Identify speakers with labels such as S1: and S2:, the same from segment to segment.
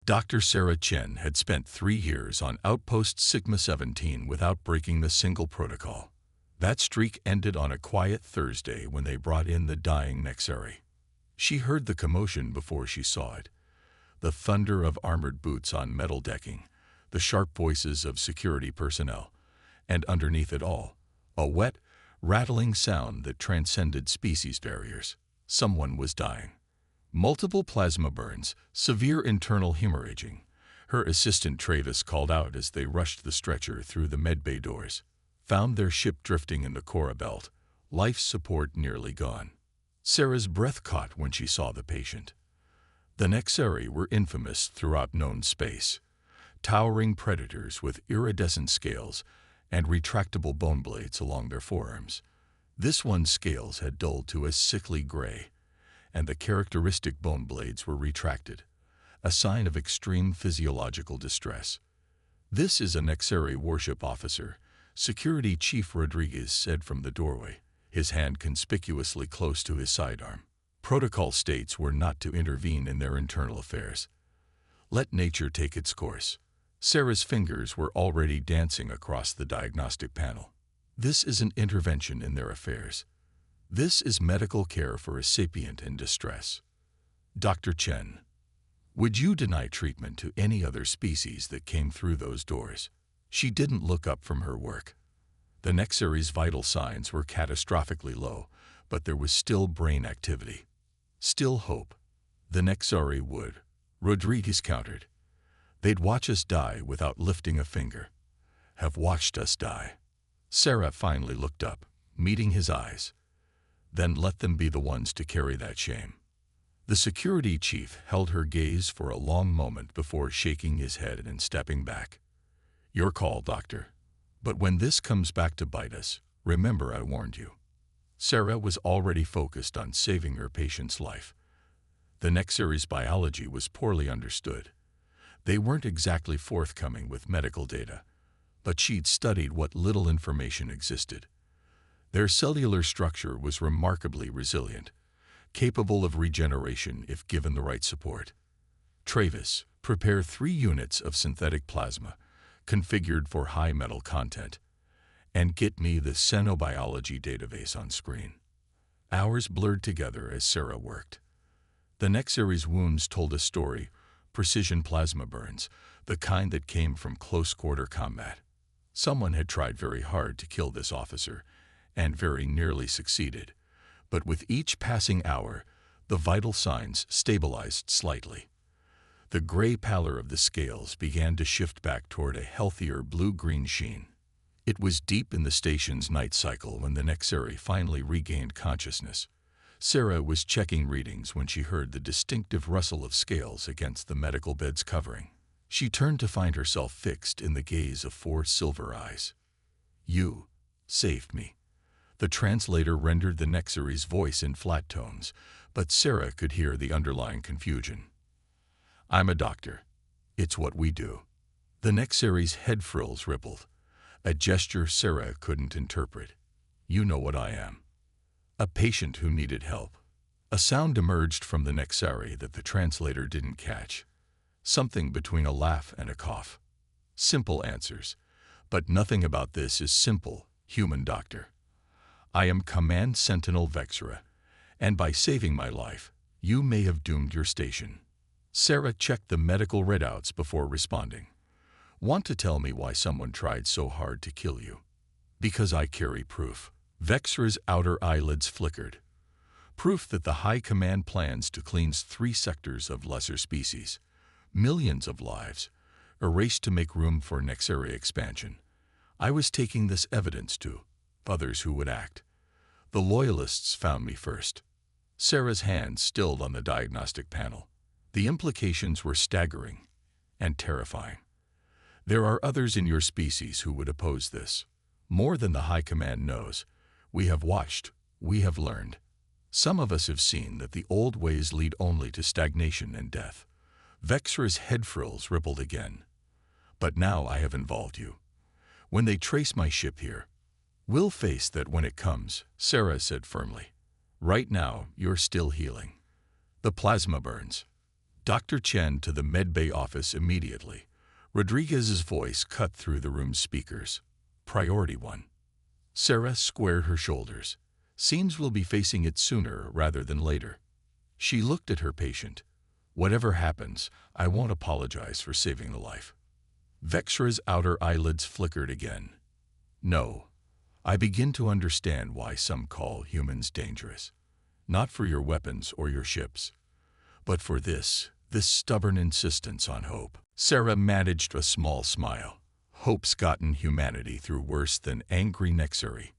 S1: Dr. Sarah Chen had spent 3 years on Outpost Sigma-17 without breaking a single protocol. That streak ended on a quiet Thursday when they brought in the dying Nexari. She heard the commotion before she saw it. The thunder of armored boots on metal decking, the sharp voices of security personnel, and underneath it all, a wet, rattling sound that transcended species barriers. Someone was dying. Multiple plasma burns, severe internal hemorrhaging. Her assistant Travis called out as they rushed the stretcher through the medbay doors. Found their ship drifting in the Cora Belt, life support nearly gone. Sarah's breath caught when she saw the patient. The Nexari were infamous throughout known space. Towering predators with iridescent scales and retractable bone blades along their forearms. This one's scales had dulled to a sickly gray, and the characteristic bone blades were retracted, a sign of extreme physiological distress. "This is a Nexari warship officer," Security Chief Rodriguez said from the doorway, his hand conspicuously close to his sidearm. Protocol states were not to intervene in their internal affairs. Let nature take its course. Sarah's fingers were already dancing across the diagnostic panel. This is an intervention in their affairs. This is medical care for a sapient in distress. Dr. Chen, would you deny treatment to any other species that came through those doors? She didn't look up from her work. The Nexari's vital signs were catastrophically low, but there was still brain activity. Still hope. The Nexari would. Rodriguez countered. They'd watch us die without lifting a finger. Have watched us die. Sarah finally looked up, meeting his eyes. Then let them be the ones to carry that shame. The security chief held her gaze for a long moment before shaking his head and stepping back. Your call, doctor. But when this comes back to bite us, remember I warned you. Sarah was already focused on saving her patient's life. The Nexari's biology was poorly understood. They weren't exactly forthcoming with medical data, but she'd studied what little information existed. Their cellular structure was remarkably resilient, capable of regeneration if given the right support. Travis, prepare 3 units of synthetic plasma, configured for high metal content, and get me the xenobiology database on screen. Hours blurred together as Sarah worked. The Nexari's wounds told a story, precision plasma burns, the kind that came from close-quarter combat. Someone had tried very hard to kill this officer, and very nearly succeeded. But with each passing hour, the vital signs stabilized slightly. The gray pallor of the scales began to shift back toward a healthier blue-green sheen. It was deep in the station's night cycle when the Nexari finally regained consciousness. Sarah was checking readings when she heard the distinctive rustle of scales against the medical bed's covering. She turned to find herself fixed in the gaze of 4 silver eyes. You saved me. The translator rendered the Nexari's voice in flat tones, but Sarah could hear the underlying confusion. I'm a doctor. It's what we do. The Nexari's head frills rippled, a gesture Sarah couldn't interpret. You know what I am. A patient who needed help. A sound emerged from the Nexari that the translator didn't catch. Something between a laugh and a cough. Simple answers. But nothing about this is simple, human doctor. I am Command Sentinel Vexra, and by saving my life, you may have doomed your station. Sarah checked the medical readouts before responding. Want to tell me why someone tried so hard to kill you? Because I carry proof. Vexra's outer eyelids flickered. Proof that the High Command plans to cleanse 3 sectors of lesser species. Millions of lives, erased to make room for Nexari expansion. I was taking this evidence to others who would act. The Loyalists found me first. Sarah's hand stilled on the diagnostic panel. The implications were staggering and terrifying. There are others in your species who would oppose this. More than the High Command knows. We have watched, we have learned. Some of us have seen that the old ways lead only to stagnation and death. Vexra's head frills rippled again. But now I have involved you. When they trace my ship here, we'll face that when it comes, Sarah said firmly. Right now, you're still healing. The plasma burns. Dr. Chen to the medbay office immediately. Rodriguez's voice cut through the room's speakers. Priority 1. Sarah squared her shoulders. Seems we'll be facing it sooner rather than later. She looked at her patient. Whatever happens, I won't apologize for saving the life. Vexra's outer eyelids flickered again. No. I begin to understand why some call humans dangerous. Not for your weapons or your ships, but for this stubborn insistence on hope. Sarah managed a small smile. Hope's gotten humanity through worse than angry Nexari.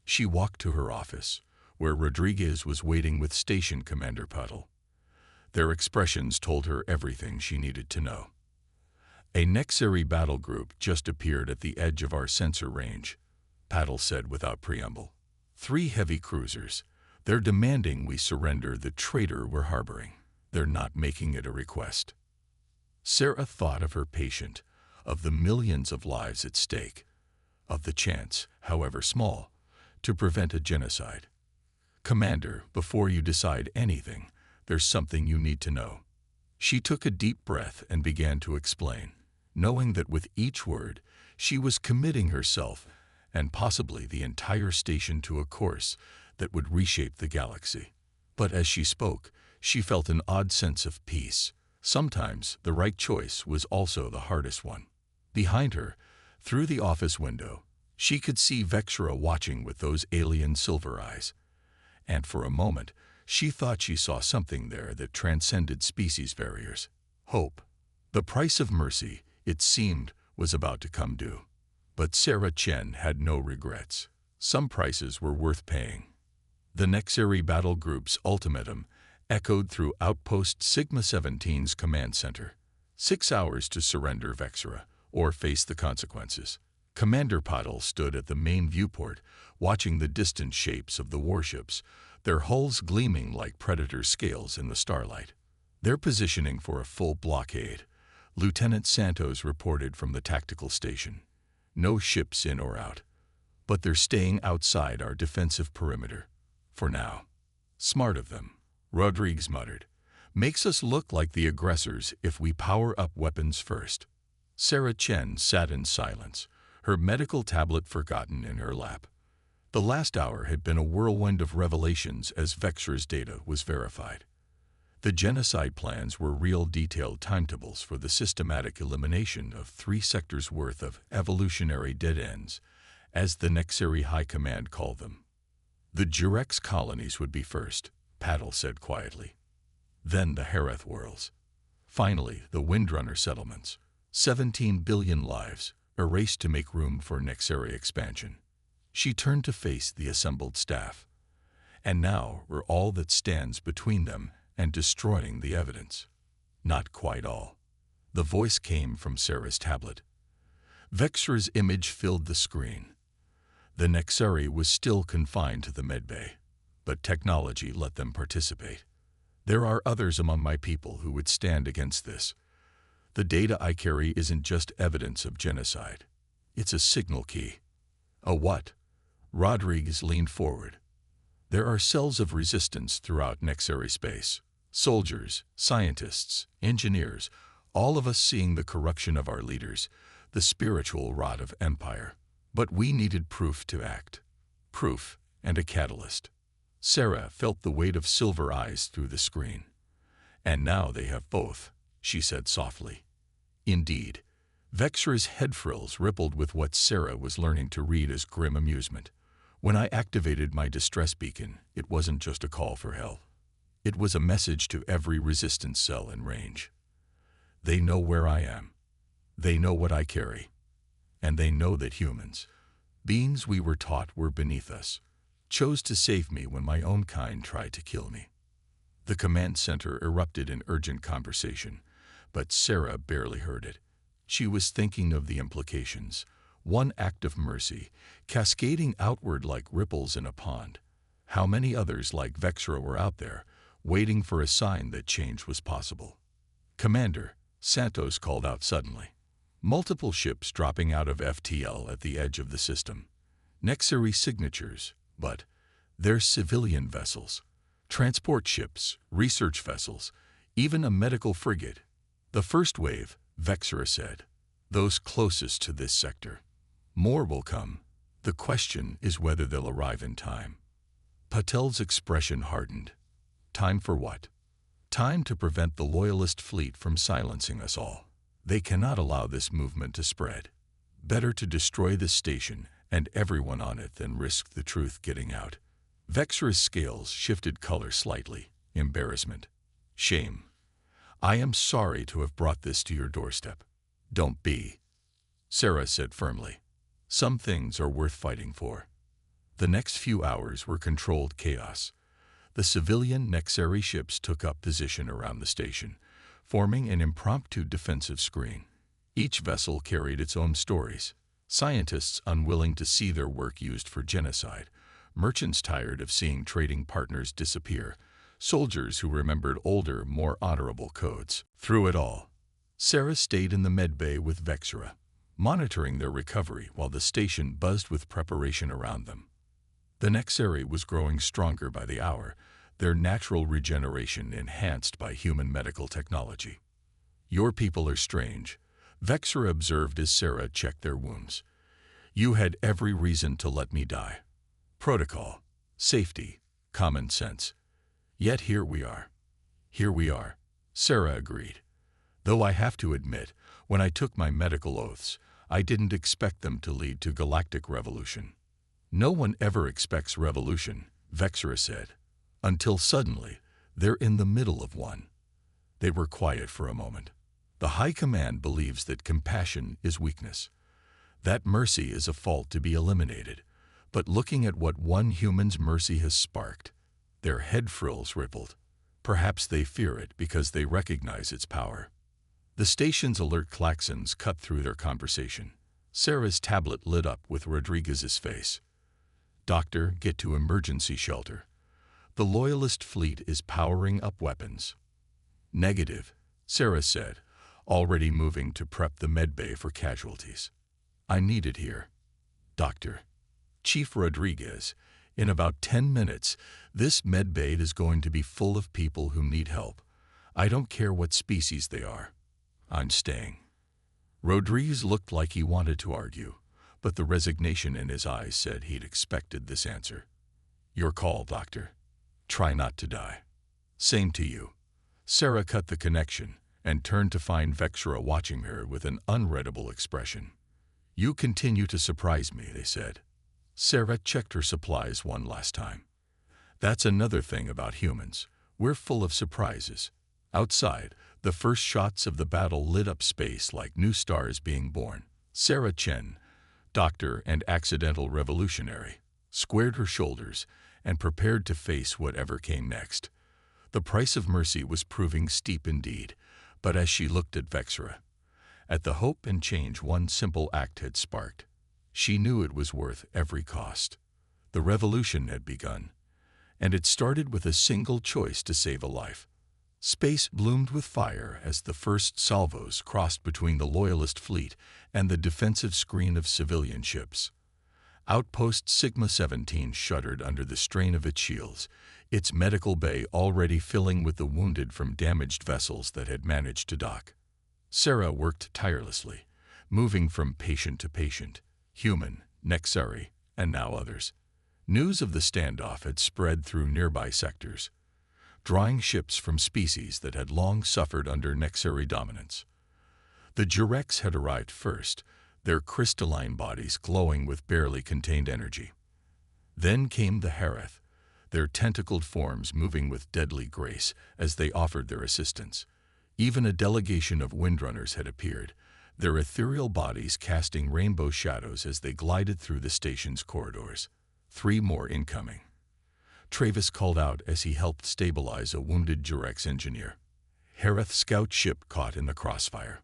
S1: She walked to her office, where Rodriguez was waiting with Station Commander Puddle. Their expressions told her everything she needed to know. A Nexari battle group just appeared at the edge of our sensor range, Paddle said without preamble. 3 heavy cruisers. They're demanding we surrender the traitor we're harboring. They're not making it a request. Sarah thought of her patient, of the millions of lives at stake, of the chance, however small, to prevent a genocide. Commander, before you decide anything, there's something you need to know. She took a deep breath and began to explain, knowing that with each word, she was committing herself and possibly the entire station to a course that would reshape the galaxy. But as she spoke, she felt an odd sense of peace. Sometimes the right choice was also the hardest one. Behind her, through the office window, she could see Vexra watching with those alien silver eyes. And for a moment, she thought she saw something there that transcended species barriers. Hope. The price of mercy, it seemed, was about to come due. But Sarah Chen had no regrets. Some prices were worth paying. The Nexari battle group's ultimatum echoed through Outpost Sigma-17's command center. 6 hours to surrender Vexra, or face the consequences. Commander Puddle stood at the main viewport, watching the distant shapes of the warships, their hulls gleaming like predator scales in the starlight. They're positioning for a full blockade, Lieutenant Santos reported from the tactical station. No ships in or out, but they're staying outside our defensive perimeter. For now. Smart of them, Rodriguez muttered. Makes us look like the aggressors if we power up weapons first. Sarah Chen sat in silence, her medical tablet forgotten in her lap. The last hour had been a whirlwind of revelations as Vexra's data was verified. The genocide plans were real detailed timetables for the systematic elimination of 3 sectors worth of evolutionary dead ends, as the Nexari High Command called them. The Jurex colonies would be first, Paddle said quietly. Then the Hareth worlds. Finally, the Windrunner settlements. 17 billion lives, erased to make room for Nexari expansion. She turned to face the assembled staff. And now we're all that stands between them and destroying the evidence. Not quite all. The voice came from Sarah's tablet. Vexra's image filled the screen. The Nexari was still confined to the medbay, but technology let them participate. There are others among my people who would stand against this. The data I carry isn't just evidence of genocide. It's a signal key. A what? Rodriguez leaned forward. There are cells of resistance throughout Nexari space. Soldiers, scientists, engineers, all of us seeing the corruption of our leaders, the spiritual rot of empire. But we needed proof to act. Proof and a catalyst. Sarah felt the weight of silver eyes through the screen. And now they have both, she said softly. Indeed. Vexra's head frills rippled with what Sarah was learning to read as grim amusement. When I activated my distress beacon, it wasn't just a call for help. It was a message to every resistance cell in range. They know where I am. They know what I carry. And they know that humans, beings we were taught were beneath us, chose to save me when my own kind tried to kill me. The command center erupted in urgent conversation, but Sarah barely heard it. She was thinking of the implications. One act of mercy, cascading outward like ripples in a pond. How many others like Vexra were out there, waiting for a sign that change was possible? Commander, Santos called out suddenly. Multiple ships dropping out of FTL at the edge of the system. Nexari signatures, but they're civilian vessels. Transport ships, research vessels, Even a medical frigate. The first wave, Vexera said. Those closest to this sector. More will come. The question is whether they'll arrive in time. Patel's expression hardened. Time for what? Time to prevent the Loyalist fleet from silencing us all. They cannot allow this movement to spread. Better to destroy this station and everyone on it than risk the truth getting out. Vexera's scales shifted color slightly. Embarrassment. Shame. I am sorry to have brought this to your doorstep. Don't be, Sarah said firmly. Some things are worth fighting for. The next few hours were controlled chaos. The civilian Nexari ships took up position around the station, forming an impromptu defensive screen. Each vessel carried its own stories. Scientists unwilling to see their work used for genocide, merchants tired of seeing trading partners disappear, soldiers who remembered older, more honorable codes. Through it all, Sarah stayed in the medbay with Vexera, monitoring their recovery while the station buzzed with preparation around them. The Nexari was growing stronger by the hour, their natural regeneration enhanced by human medical technology. Your people are strange, Vexera observed as Sarah checked their wounds. You had every reason to let me die. Protocol, safety, common sense. Yet here we are. Here we are, Sarah agreed. Though I have to admit, when I took my medical oaths, I didn't expect them to lead to galactic revolution. No one ever expects revolution, Vexera said, until suddenly they're in the middle of one. They were quiet for a moment. The High Command believes that compassion is weakness, that mercy is a fault to be eliminated, but looking at what one human's mercy has sparked, their head frills rippled. Perhaps they fear it because they recognize its power. The station's alert klaxons cut through their conversation. Sarah's tablet lit up with Rodriguez's face. Doctor, get to emergency shelter. The Loyalist fleet is powering up weapons. Negative, Sarah said, already moving to prep the medbay for casualties. I need it here. Doctor. Chief Rodriguez, in about 10 minutes, this medbay is going to be full of people who need help. I don't care what species they are. I'm staying. Rodriguez looked like he wanted to argue, but the resignation in his eyes said he'd expected this answer. Your call, Doctor. Try not to die. Same to you. Sarah cut the connection and turned to find Vexera watching her with an unreadable expression. You continue to surprise me, they said. Sarah checked her supplies one last time. That's another thing about humans. We're full of surprises. Outside, the first shots of the battle lit up space like new stars being born. Sarah Chen, doctor and accidental revolutionary, squared her shoulders and prepared to face whatever came next. The price of mercy was proving steep indeed, but as she looked at Vexera, at the hope and change one simple act had sparked, she knew it was worth every cost. The revolution had begun, and it started with a single choice to save a life. Space bloomed with fire as the first salvos crossed between the Loyalist fleet and the defensive screen of civilian ships. Outpost Sigma-17 shuddered under the strain of its shields, its medical bay already filling with the wounded from damaged vessels that had managed to dock. Sarah worked tirelessly, moving from patient to patient, human, Nexari, and now others. News of the standoff had spread through nearby sectors, drawing ships from species that had long suffered under Nexari dominance. The Jurex had arrived first, their crystalline bodies glowing with barely contained energy. Then came the Hareth, their tentacled forms moving with deadly grace as they offered their assistance. Even a delegation of windrunners had appeared, their ethereal bodies casting rainbow shadows as they glided through the station's corridors. 3 more incoming. Travis called out as he helped stabilize a wounded Jurex engineer. Hareth scout ship caught in the crossfire.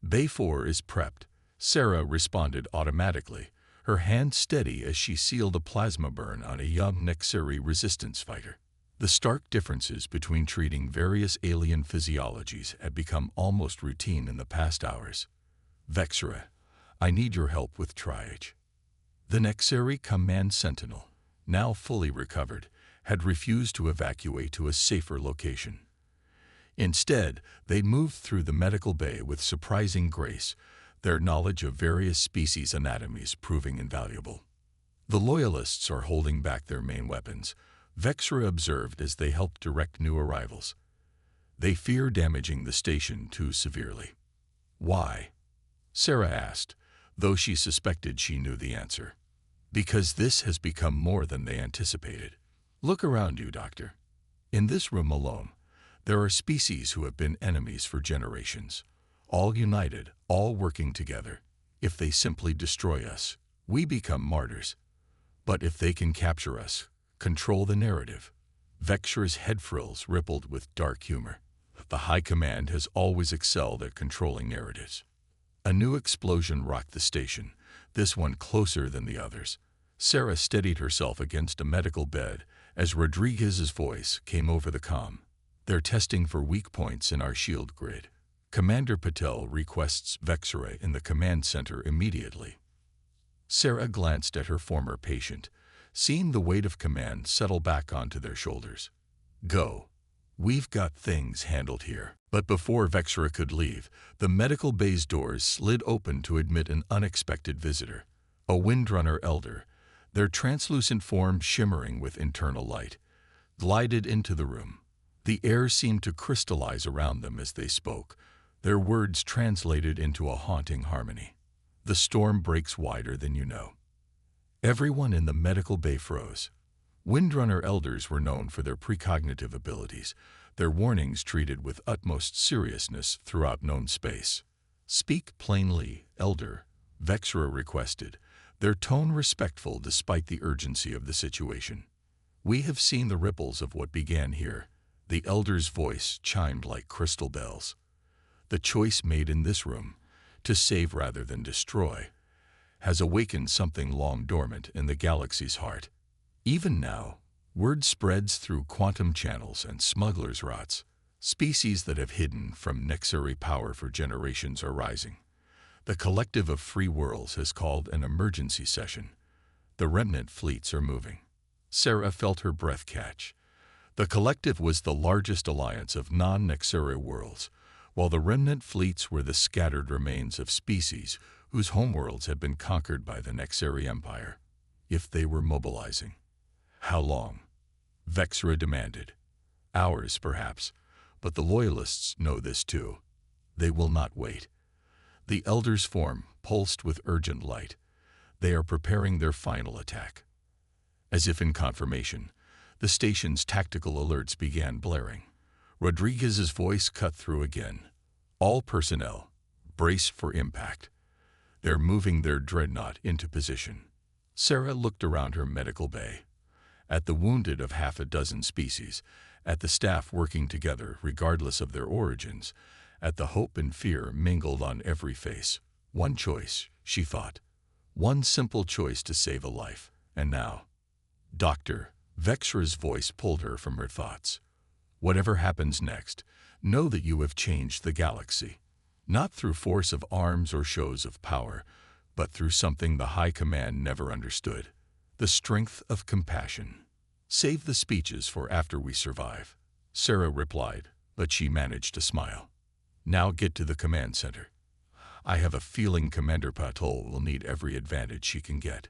S1: Bay 4 is prepped, Sarah responded automatically, her hand steady as she sealed a plasma burn on a young Nexari resistance fighter. The stark differences between treating various alien physiologies had become almost routine in the past hours. Vexera, I need your help with triage. The Nexari Command Sentinel, now fully recovered, had refused to evacuate to a safer location. Instead, they moved through the medical bay with surprising grace, their knowledge of various species' anatomies proving invaluable. The Loyalists are holding back their main weapons, Vexra observed as they helped direct new arrivals. They fear damaging the station too severely. Why? Sarah asked, though she suspected she knew the answer. Because this has become more than they anticipated. Look around you, Doctor. In this room alone, there are species who have been enemies for generations, all united, all working together. If they simply destroy us, we become martyrs. But if they can capture us, control the narrative. Vexra's head frills rippled with dark humor. The High Command has always excelled at controlling narratives. A new explosion rocked the station, this one closer than the others. Sarah steadied herself against a medical bed as Rodriguez's voice came over the comm. They're testing for weak points in our shield grid. Commander Patel requests Vexra in the command center immediately. Sarah glanced at her former patient, seeing the weight of command settle back onto their shoulders. Go. We've got things handled here. But before Vexra could leave, the medical bay's doors slid open to admit an unexpected visitor. A Windrunner elder, their translucent form shimmering with internal light, glided into the room. The air seemed to crystallize around them as they spoke, their words translated into a haunting harmony. The storm breaks wider than you know. Everyone in the medical bay froze. Windrunner elders were known for their precognitive abilities, their warnings treated with utmost seriousness throughout known space. Speak plainly, Elder, Vexra requested, their tone respectful despite the urgency of the situation. We have seen the ripples of what began here. The Elder's voice chimed like crystal bells. The choice made in this room, to save rather than destroy, has awakened something long dormant in the galaxy's heart. Even now, word spreads through quantum channels and smugglers' rots. Species that have hidden from Nexari power for generations are rising. The collective of free worlds has called an emergency session. The remnant fleets are moving. Sarah felt her breath catch. The collective was the largest alliance of non-Nexari worlds, while the remnant fleets were the scattered remains of species whose homeworlds had been conquered by the Nexari Empire. If they were mobilizing. How long? Vexra demanded. Hours, perhaps, but the Loyalists know this too. They will not wait. The Elder's form pulsed with urgent light. They are preparing their final attack. As if in confirmation, the station's tactical alerts began blaring. Rodriguez's voice cut through again. All personnel, brace for impact. They're moving their dreadnought into position. Sarah looked around her medical bay. At the wounded of half a dozen species, at the staff working together regardless of their origins, at the hope and fear mingled on every face. One choice, she thought. One simple choice to save a life. And now, Doctor, Vexra's voice pulled her from her thoughts. Whatever happens next, know that you have changed the galaxy. Not through force of arms or shows of power, but through something the High Command never understood. The strength of compassion. Save the speeches for after we survive, Sarah replied, but she managed to smile. Now get to the command center. I have a feeling Commander Patel will need every advantage she can get.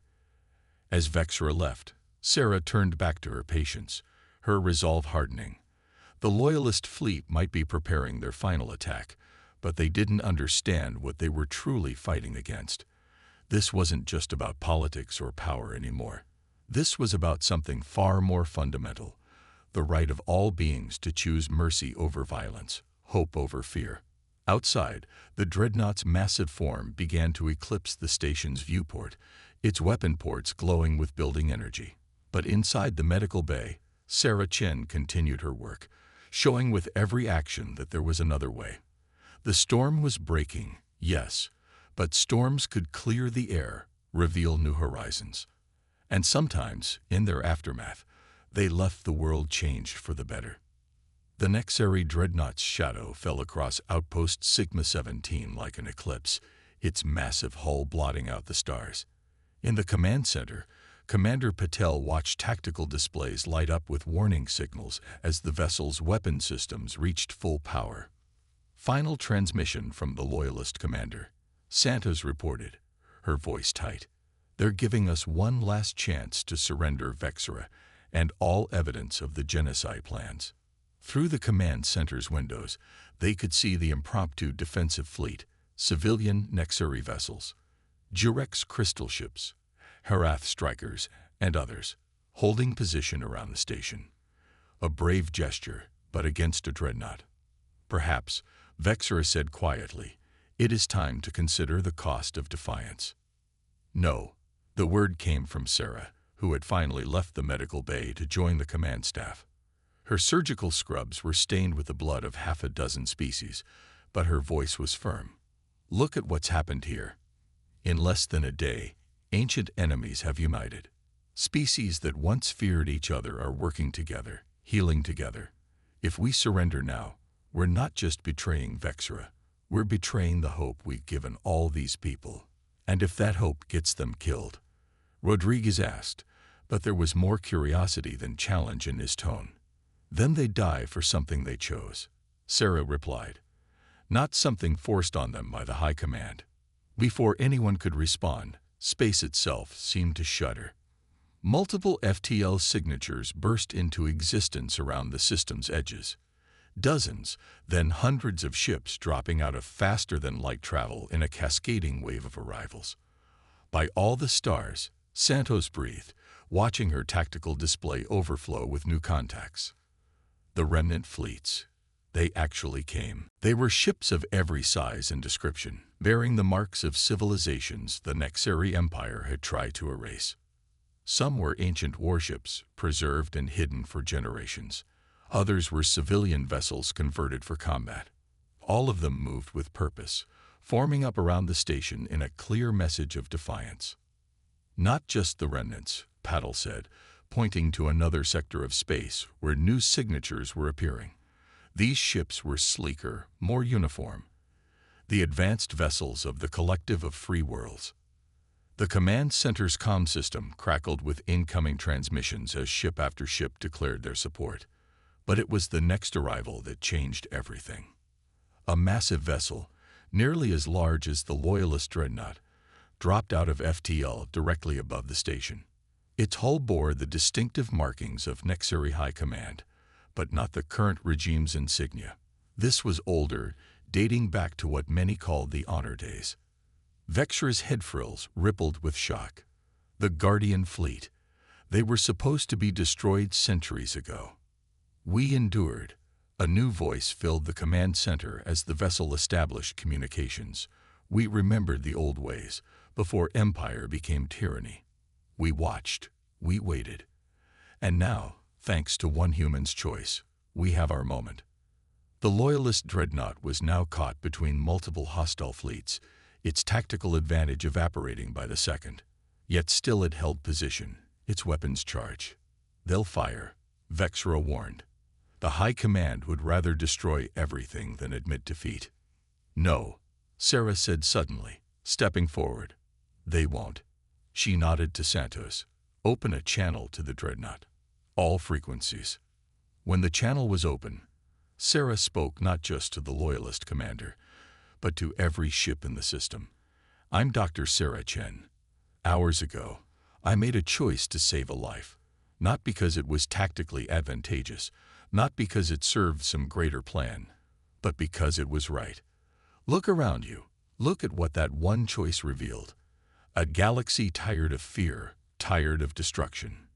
S1: As Vexra left, Sarah turned back to her patients, her resolve hardening. The Loyalist fleet might be preparing their final attack, but they didn't understand what they were truly fighting against. This wasn't just about politics or power anymore. This was about something far more fundamental, the right of all beings to choose mercy over violence, hope over fear. Outside, the dreadnought's massive form began to eclipse the station's viewport, its weapon ports glowing with building energy. But inside the medical bay, Sarah Chen continued her work, showing with every action that there was another way. The storm was breaking, yes, but storms could clear the air, reveal new horizons. And sometimes, in their aftermath, they left the world changed for the better. The Nexari dreadnought's shadow fell across outpost Sigma-17 like an eclipse, its massive hull blotting out the stars. In the command center, Commander Patel watched tactical displays light up with warning signals as the vessel's weapon systems reached full power. Final transmission from the Loyalist commander. Santos reported, her voice tight. They're giving us one last chance to surrender Vexera and all evidence of the genocide plans. Through the command center's windows, they could see the impromptu defensive fleet, civilian Nexari vessels, Jurex crystal ships, Harath strikers, and others, holding position around the station. A brave gesture, but against a dreadnought. Perhaps, Vexera said quietly, it is time to consider the cost of defiance. No, the word came from Sarah, who had finally left the medical bay to join the command staff. Her surgical scrubs were stained with the blood of half a dozen species, but her voice was firm. Look at what's happened here. In less than a day, ancient enemies have united. Species that once feared each other are working together, healing together. If we surrender now, we're not just betraying Vexera, we're betraying the hope we've given all these people. And if that hope gets them killed? Rodriguez asked, but there was more curiosity than challenge in his tone. Then they die for something they chose, Sarah replied. Not something forced on them by the High Command. Before anyone could respond, space itself seemed to shudder. Multiple FTL signatures burst into existence around the system's edges. Dozens, then hundreds of ships dropping out of faster-than-light travel in a cascading wave of arrivals. By all the stars, Santos breathed, watching her tactical display overflow with new contacts. The remnant fleets. They actually came. They were ships of every size and description, bearing the marks of civilizations the Nexari Empire had tried to erase. Some were ancient warships, preserved and hidden for generations. Others were civilian vessels converted for combat. All of them moved with purpose, forming up around the station in a clear message of defiance. Not just the remnants, Paddle said, pointing to another sector of space where new signatures were appearing. These ships were sleeker, more uniform. The advanced vessels of the Collective of Free Worlds. The command center's comm system crackled with incoming transmissions as ship after ship declared their support. But it was the next arrival that changed everything. A massive vessel, nearly as large as the Loyalist dreadnought, dropped out of FTL directly above the station. Its hull bore the distinctive markings of Nexari High Command, but not the current regime's insignia. This was older, dating back to what many called the Honor Days. Vexera's head frills rippled with shock. The Guardian Fleet. They were supposed to be destroyed centuries ago. We endured. A new voice filled the command center as the vessel established communications. We remembered the old ways, before empire became tyranny. We watched. We waited. And now, thanks to one human's choice, we have our moment. The Loyalist dreadnought was now caught between multiple hostile fleets, its tactical advantage evaporating by the second. Yet still it held position, its weapons charged. They'll fire, Vexera warned. The High Command would rather destroy everything than admit defeat. No, Sarah said suddenly, stepping forward. They won't. She nodded to Santos. Open a channel to the dreadnought. All frequencies. When the channel was open, Sarah spoke not just to the Loyalist commander, but to every ship in the system. I'm Dr. Sarah Chen. Hours ago, I made a choice to save a life, not because it was tactically advantageous, not because it served some greater plan, but because it was right. Look around you. Look at what that one choice revealed. A galaxy tired of fear, tired of destruction.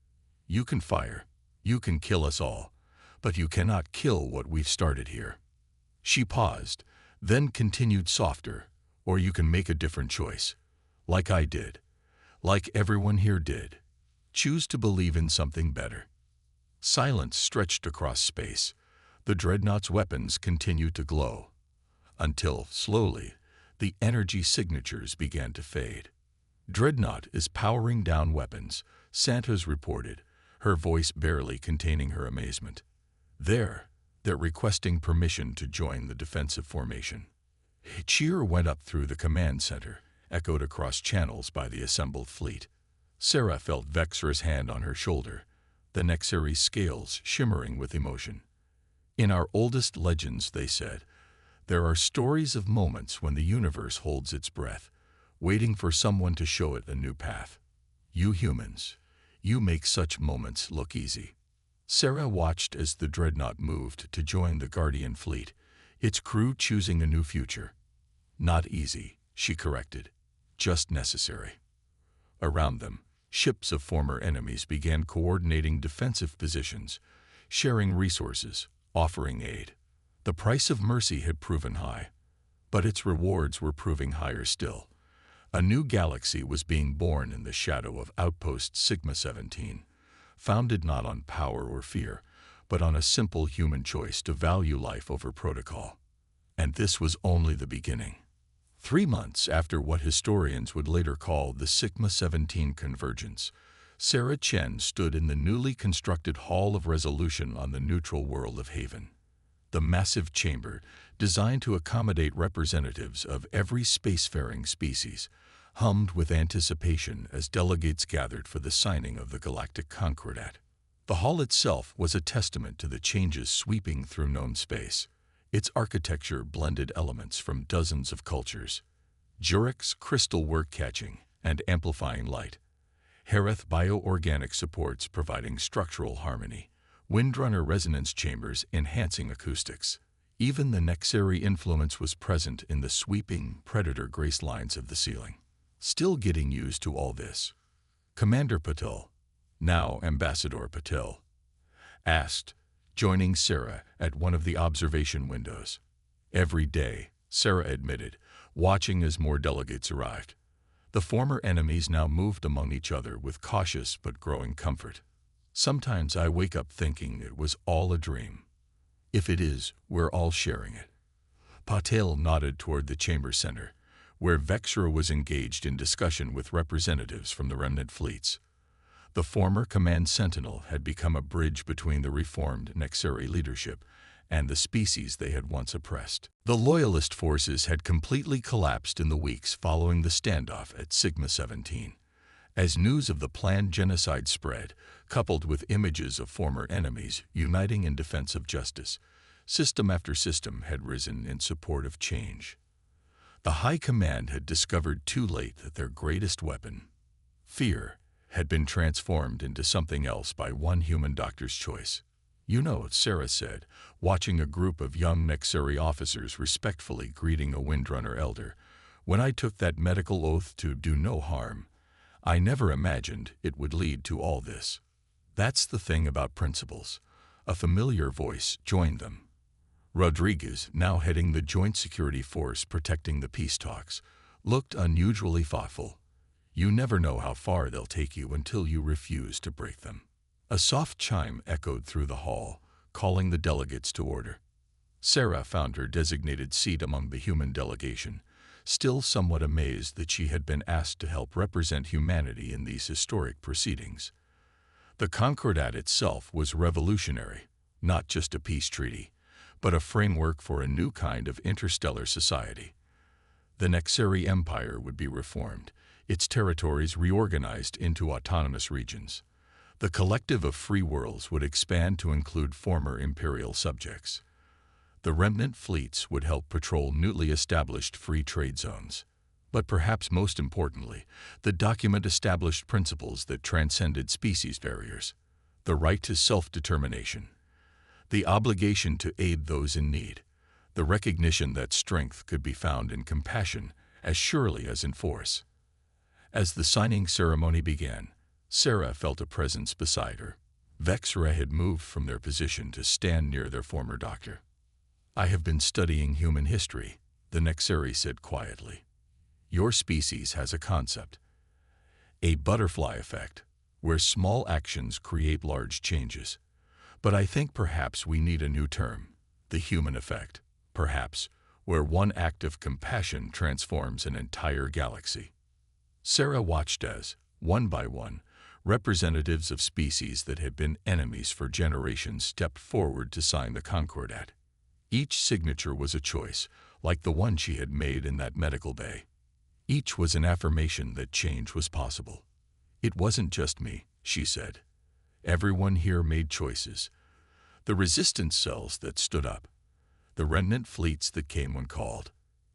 S1: You can fire. You can kill us all. But you cannot kill what we've started here. She paused, then continued softer, or you can make a different choice. Like I did. Like everyone here did. Choose to believe in something better. Silence stretched across space. The dreadnought's weapons continued to glow. Until, slowly, the energy signatures began to fade. Dreadnought is powering down weapons, Santos reported, her voice barely containing her amazement. They're requesting permission to join the defensive formation. A cheer went up through the command center, echoed across channels by the assembled fleet. Sarah felt Vexra's hand on her shoulder, the Nexari's scales shimmering with emotion. In our oldest legends, they said, there are stories of moments when the universe holds its breath, waiting for someone to show it a new path. You humans, you make such moments look easy. Sarah watched as the dreadnought moved to join the Guardian fleet, its crew choosing a new future. Not easy, she corrected, just necessary. Around them, ships of former enemies began coordinating defensive positions, sharing resources, offering aid. The price of mercy had proven high, but its rewards were proving higher still. A new galaxy was being born in the shadow of Outpost Sigma-17, founded not on power or fear, but on a simple human choice to value life over protocol. And this was only the beginning. 3 months after what historians would later call the Sigma-17 convergence, Sarah Chen stood in the newly constructed Hall of Resolution on the neutral world of Haven. The massive chamber, designed to accommodate representatives of every spacefaring species, hummed with anticipation as delegates gathered for the signing of the Galactic Concordat. The hall itself was a testament to the changes sweeping through known space. Its architecture blended elements from dozens of cultures. Jurik's crystal work catching and amplifying light. Hareth bioorganic supports providing structural harmony. Windrunner resonance chambers enhancing acoustics. Even the Nexari influence was present in the sweeping predator grace lines of the ceiling. Still getting used to all this, Commander Patil, now Ambassador Patil, asked, joining Sarah at one of the observation windows. Every day, Sarah admitted, watching as more delegates arrived. The former enemies now moved among each other with cautious but growing comfort. Sometimes I wake up thinking it was all a dream. If it is, we're all sharing it. Patel nodded toward the chamber center, where Vexra was engaged in discussion with representatives from the remnant fleets. The former Command Sentinel had become a bridge between the reformed Nexari leadership and the species they had once oppressed. The Loyalist forces had completely collapsed in the weeks following the standoff at Sigma-17. As news of the planned genocide spread, coupled with images of former enemies uniting in defense of justice, system after system had risen in support of change. The High Command had discovered too late that their greatest weapon, fear, had been transformed into something else by one human doctor's choice. You know, Sarah said, watching a group of young Nexari officers respectfully greeting a Windrunner elder, when I took that medical oath to do no harm, I never imagined it would lead to all this. That's the thing about principles. A familiar voice joined them. Rodriguez, now heading the Joint Security Force protecting the peace talks, looked unusually thoughtful. You never know how far they'll take you until you refuse to break them. A soft chime echoed through the hall, calling the delegates to order. Sarah found her designated seat among the human delegation, still somewhat amazed that she had been asked to help represent humanity in these historic proceedings. The Concordat itself was revolutionary, not just a peace treaty, but a framework for a new kind of interstellar society. The Nexari Empire would be reformed, its territories reorganized into autonomous regions. The collective of free worlds would expand to include former imperial subjects. The remnant fleets would help patrol newly established free trade zones. But perhaps most importantly, the document established principles that transcended species barriers. The right to self-determination. The obligation to aid those in need. The recognition that strength could be found in compassion as surely as in force. As the signing ceremony began, Sarah felt a presence beside her. Vexra had moved from their position to stand near their former doctor. I have been studying human history, the Nexari said quietly. Your species has a concept, a butterfly effect, where small actions create large changes. But I think perhaps we need a new term, the human effect, perhaps, where one act of compassion transforms an entire galaxy. Sarah watched as, one by one, representatives of species that had been enemies for generations stepped forward to sign the Concordat. Each signature was a choice, like the one she had made in that medical bay. Each was an affirmation that change was possible. "It wasn't just me," she said. "Everyone here made choices. The resistance cells that stood up, the remnant fleets that came when called,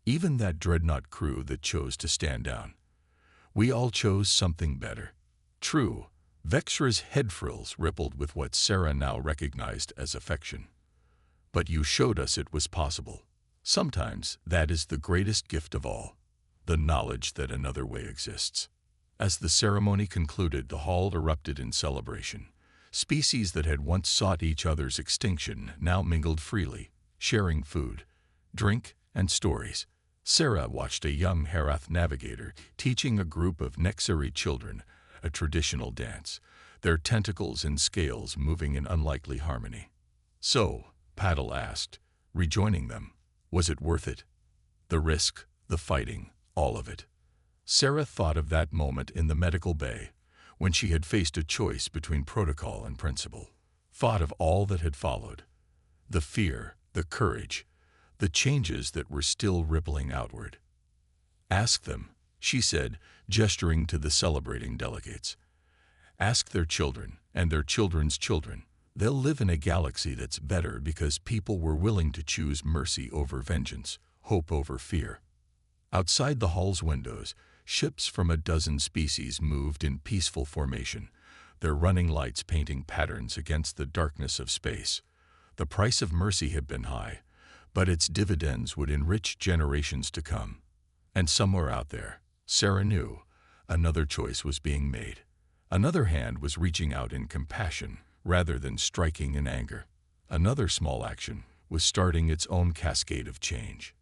S1: even that dreadnought crew that chose to stand down. We all chose something better." True, Vexra's head frills rippled with what Sarah now recognized as affection. "But you showed us it was possible. Sometimes that is the greatest gift of all, the knowledge that another way exists." As the ceremony concluded, the hall erupted in celebration. Species that had once sought each other's extinction now mingled freely, sharing food, drink, and stories. Sarah watched a young Herath navigator teaching a group of Nexari children a traditional dance, their tentacles and scales moving in unlikely harmony. "So," Paddle asked, rejoining them, "was it worth it? The risk, the fighting, all of it?" Sarah thought of that moment in the medical bay, when she had faced a choice between protocol and principle. Thought of all that had followed. The fear, the courage, the changes that were still rippling outward. "Ask them," she said, gesturing to the celebrating delegates. "Ask their children and their children's children. They'll live in a galaxy that's better because people were willing to choose mercy over vengeance, hope over fear." Outside the hall's windows, ships from a dozen species moved in peaceful formation, their running lights painting patterns against the darkness of space. The price of mercy had been high, but its dividends would enrich generations to come. And somewhere out there, Sarah knew, another choice was being made. Another hand was reaching out in compassion rather than striking in anger. Another small action was starting its own cascade of change.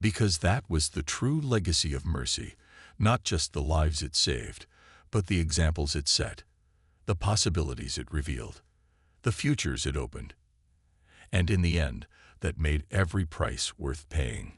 S1: Because that was the true legacy of mercy, not just the lives it saved, but the examples it set, the possibilities it revealed, the futures it opened. And in the end, that made every price worth paying.